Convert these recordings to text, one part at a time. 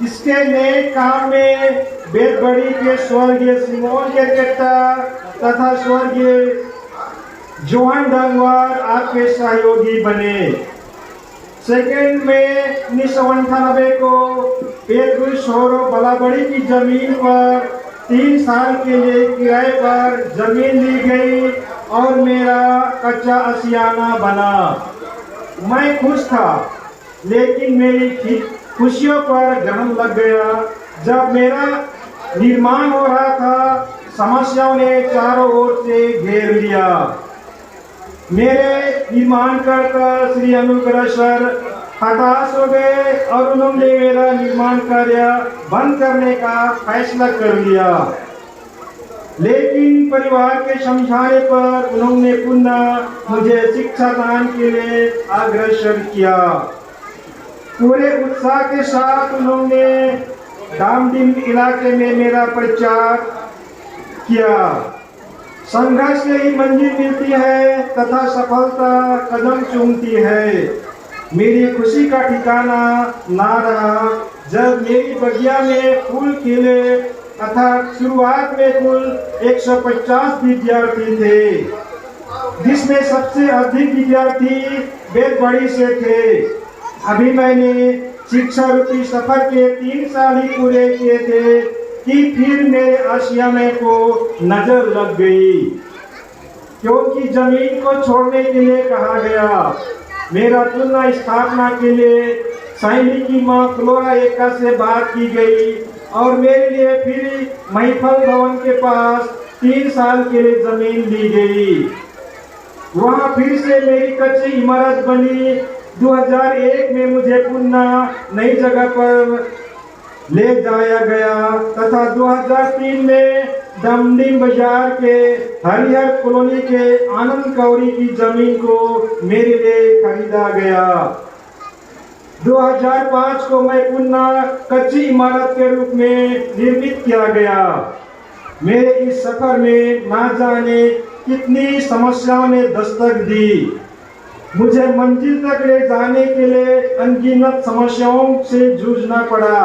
इसके नए काम में बेतबड़ी के स्वर्गीय सिमोन केरकेट्टा तथा स्वर्गीय जोहान डंगवार आपके सहयोगी बने। सेकेंड में 1998 को पेदगुल शोरो बलाबड़ी की जमीन पर 3 साल के लिए किराए पर जमीन ली गई और मेरा कच्चा आशियाना बना। मैं खुश था, लेकिन मेरी खुशियों पर ग्रहण लग गया। जब मेरा निर्माण हो रहा था, समस्याओं ने चारों ओर से घेर लिया। मेरे निर्माणकर्ता श्री अनुग्रह सर हताश हो गए और उन्होंने मेरा निर्माण कार्य बंद करने का फैसला कर लिया। लेकिन परिवार के समझाने पर उन्होंने पुनः मुझे शिक्षा दान के लिए अग्रसर किया। पूरे उत्साह के साथ उन्होंने डामडिम इलाके में मेरा प्रचार किया। संघर्ष से ही मंजिल मिलती है तथा सफलता कदम चूमती है। मेरी खुशी का ठिकाना ना रहा जब मेरी बगिया में फूल खिले तथा शुरुआत में कुल 150 विद्यार्थी थे, जिसमें सबसे अधिक विद्यार्थी बेतबड़ी से थे। अभी मैंने शिक्षा रूपी सफर के 3 साल ही पूरे किए थे कि फिर मेरे आशियाने को नजर लग गई, क्योंकि जमीन को छोड़ने के लिए कहा गया। मेरा पुनः स्थापना के लिए सैनिकी मां फ्लोरा एका से बात की गई और मेरे लिए फिर महिफल भवन के पास 3 साल के लिए जमीन ली गई। वहां फिर से मेरी कच्ची इमारत बनी। 2001 में मुझे पुनः नई जगह पर ले जाया गया तथा 2003 में डमडिम बाजार के हरिहर कॉलोनी के आनंद कौरी की जमीन को मेरे लिए खरीदा गया। 2005 को मैं पुनः कच्ची इमारत के रूप में निर्मित किया गया। मेरे इस सफर में ना जाने कितनी समस्याओं ने दस्तक दी। मुझे मंजिल तक ले जाने के लिए अनगिनत समस्याओं से जूझना पड़ा।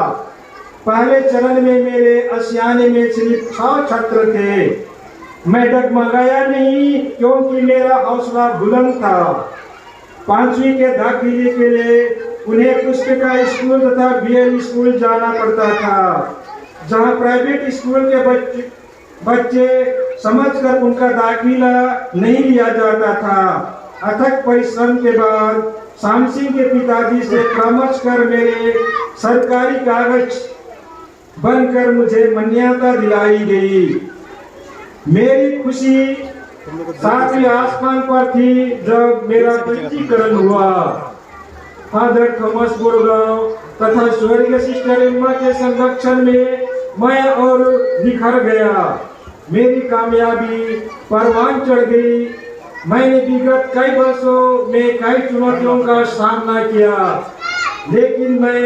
पहले चरण में मेरे आशियाने में सिर्फ 6 छात्र थे। मैं डगमगाया नहीं, क्योंकि मेरा हौसला बुलंद था। 5वीं के दाखिले के लिए उन्हें पुस्तिका स्कूल तथा बीएल स्कूल जाना पड़ता था, जहां प्राइवेट स्कूल के बच्चे समझकर उनका दाखिला नहीं लिया जाता था। अथक परिश्रम के बाद श्याम सिंह के पिताजी से परामर्श कर मेरे सरकारी कागज बनकर मुझे मान्यता दिलाई गई। मेरी खुशी 7वें आसमान पर थी जब मेरा पंजीकरण हुआ। फादर थॉमस बोरगांव तथा स्वर्गीय सिस्टर एम्मा के संरक्षण में मैं और निखर गया। मेरी कामयाबी परवान चढ़ गई। मैंने विगत कई वर्षों में कई चुनौतियों का सामना किया, लेकिन मैं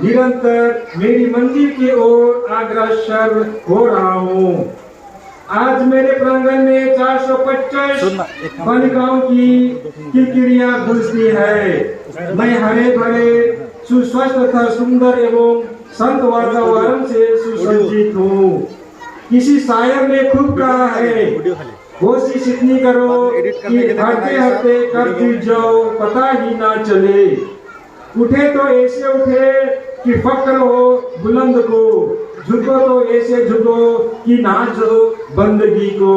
निरंतर मेरी मंजिल की ओर अग्रसर हो रहा हूँ। आज मेरे प्रांगण में 425 बालिकाओं की किरकिरियां गूंजती है। मैं हरे भरे सुस्वस्थ तथा सुंदर एवं संत वातावरण से सुसज्जित हूँ। किसी शायर ने खूब कहा है, कोशिश इतनी करो कि हरते हरते कब गिर जाओ पता ही ना चले। उठे तो ऐसे उठे कि फक्र हो बुलंद को, झुको तो ऐसे झुको कि नाच हो बंदगी को।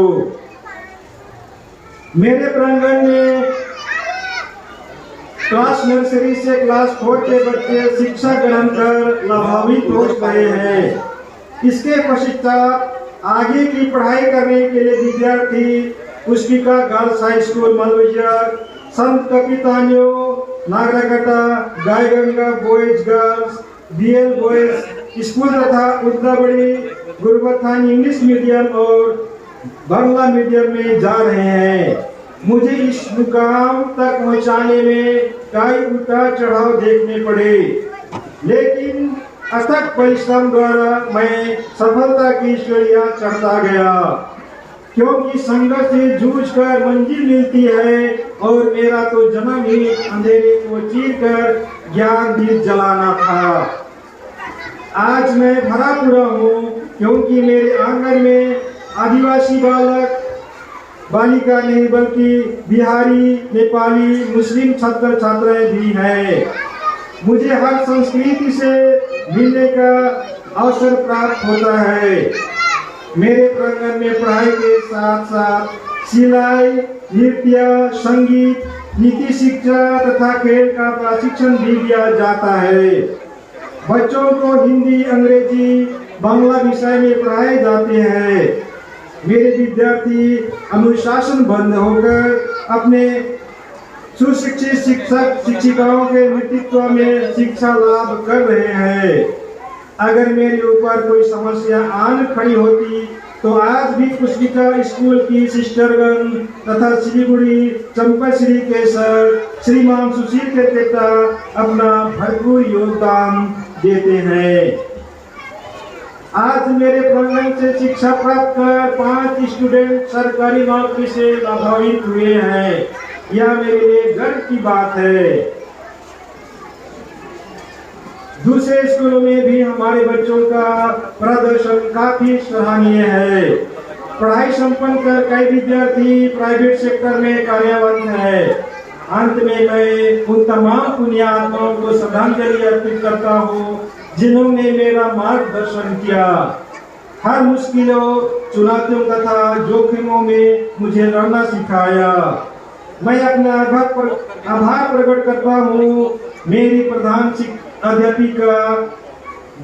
मेरे प्रांगण में क्लास नर्सरी से क्लास 4 के बच्चे शिक्षा ग्रहण कर लाभान्वित हो गए हैं। इसके पश्चात आगे की पढ़ाई करने के लिए विद्यार्थी Pushpika girls high school Malvijar, Sant Capitanio Nagrakata, Gaiganga boys girls, BL boys school तथा उद्दाबड़ी गुरबथान इंग्लिश मीडियम और बांग्ला मीडियम में जा रहे हैं। मुझे इस मुकाम तक पहुंचाने में कई उतार चढ़ाव देखने पड़े, लेकिन अथक परिश्रम द्वारा मैं सफलता की सीढ़ियां चढ़ता गया, क्योंकि संघर्ष से जूझकर मंजिल मिलती है और मेरा तो जन्म ही अंधेरे को चीर कर ज्ञान दीप जलाना था। आज मैं भरा पूरा हूँ, क्योंकि मेरे आंगन में आदिवासी बालक बालिका नहीं बल्कि बिहारी, नेपाली, मुस्लिम छात्र छात्राएं भी हैं। मुझे हर संस्कृति से मिलने का अवसर प्राप्त होता है। मेरे प्रांगण में पढ़ाई के साथ साथ सिलाई, नृत्य, संगीत, नीति शिक्षा तथा खेल का प्रशिक्षण भी दिया जाता है। बच्चों को हिंदी, अंग्रेजी, बांग्ला विषय में पढ़ाए जाते हैं। मेरे विद्यार्थी अनुशासनबद्ध होकर अपने सुशिक्षित शिक्षक शिक्षिकाओं के नेतृत्व में शिक्षा लाभ कर रहे हैं। अगर मेरे ऊपर कोई समस्या आन खड़ी होती तो आज भी पुस्तिका स्कूल की सिस्टरगण तथा सिलीगुड़ी चंपाश्री के सर श्रीमान सुशील के पिता अपना भरपूर योगदान देते हैं। आज मेरे प्रांगण से शिक्षा प्राप्त कर 5 स्टूडेंट सरकारी नौकरी से लाभान्वित हुए हैं। यह मेरे लिए गर्व की बात है। दूसरे स्कूलों में भी हमारे बच्चों का प्रदर्शन काफी सराहनीय है। पढ़ाई संपन्न कर कई विद्यार्थी प्राइवेट सेक्टर में कार्यरत है। अंत में मैं उन तमाम पुण्यात्माओं को श्रद्धांजलि अर्पित करता हूँ जिन्होंने मेरा मार्गदर्शन किया। हर मुश्किलों, चुनौतियों तथा जोखिमों में मुझे लड़ना सिखाया। मैं अपना आभार प्रकट करता हूँ मेरी प्रधान अध्यापिका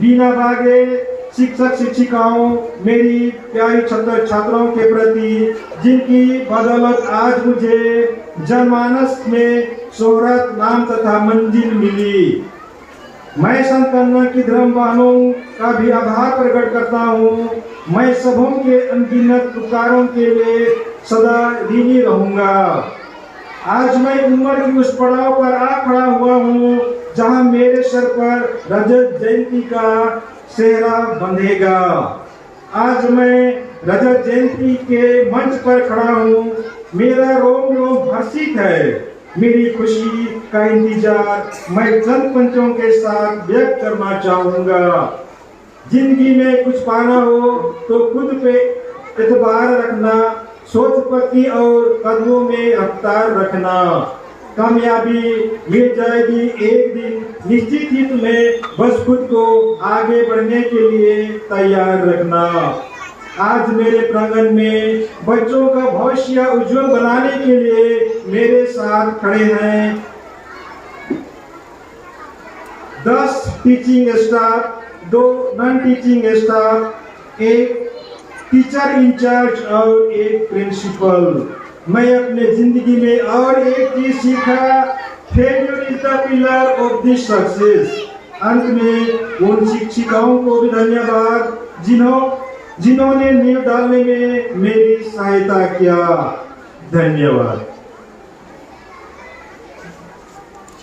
बीना बागे, शिक्षक शिक्षिकाओं, मेरी प्यारी छात्र छात्राओं के प्रति जिनकी बदौलत आज मुझे जनमानस में शोहरत, नाम तथा मंजिल मिली। मैं संतान की धर्म बहनों का भी आभार प्रकट करता हूँ। मैं सबों के अनगिनत उपकारों के लिए सदा ऋणी रहूंगा। आज मैं उम्र की उस पड़ाव पर आ खड़ा हुआ हूँ जहाँ मेरे सर पर रजत जयंती का सेहरा बंधेगा। आज मैं रजत जयंती के मंच पर खड़ा हूँ। मेरा रोम रोम हर्षित है। मेरी खुशी का इंतजार मैं चंद पंचों के साथ व्यक्त करना चाहूँगा। जिंदगी में कुछ पाना हो तो खुद पे एतबार रखना, सोच पक्की और कदमों में रफ्तार रखना। कामयाबी मिल जाएगी एक दिन, निश्चित ही तुम्हें बस खुद को आगे बढ़ने के लिए तैयार रखना। आज मेरे प्रांगण में बच्चों का भविष्य उज्जवल बनाने के लिए मेरे साथ खड़े हैं 10 teaching staff, 2 non teaching staff, 1 teacher in charge और 1 प्रिंसिपल। मैं अपने जिंदगी में और एक चीज सीखा, failure is the pillar of the success. अंत में उन शिक्षिकाओं को भी धन्यवाद जिन्होंने नींव डालने में मेरी सहायता किया। धन्यवाद।